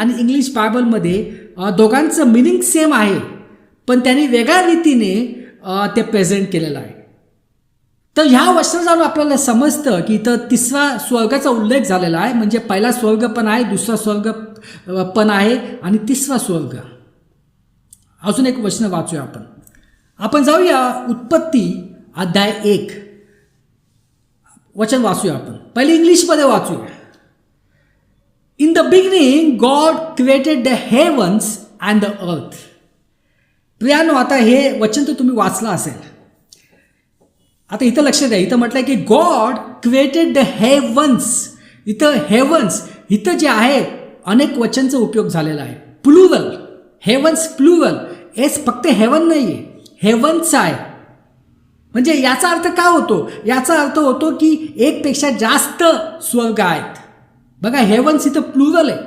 आणि इंग्लिश बायबलमध्ये दोघांचं मिनिंग सेम आहे, पण त्यांनी वेगळ्या रीतीने ते प्रेझेंट केलेलं आहे. तर ह्या वचनात जाऊन आपल्याला समजतं की इथं तिसरा स्वर्गाचा उल्लेख झालेला आहे. म्हणजे पहिला स्वर्ग पण आहे, दुसरा स्वर्ग पण आहे आणि तिसरा स्वर्ग. अजून एक वचन वाचूया आपण जाऊया उत्पत्ती अध्याय 1 वचन वाचूया. आपण पहिले इंग्लिशमध्ये वाचूया. In the beginning God created the heavens and the earth. प्रियानो, आता हे वचन तर तुम्ही वाचलं असेल. आता इथं लक्ष द्या, इथं म्हटलंय की गॉड क्रिएटेड द हेवन्स. इथं हेवन्स इथं जे आहे अनेक वचनचा उपयोग झालेला आहे. Plural, havens plural. एस फक्त हेवन नाहीये, हेवन्स आहे. म्हणजे याचा अर्थ काय होतो? याचा अर्थ होतो की एक पेक्षा जास्त स्वर्ग आहेत. बघा, हेवन्स इथं प्लुरल आहे.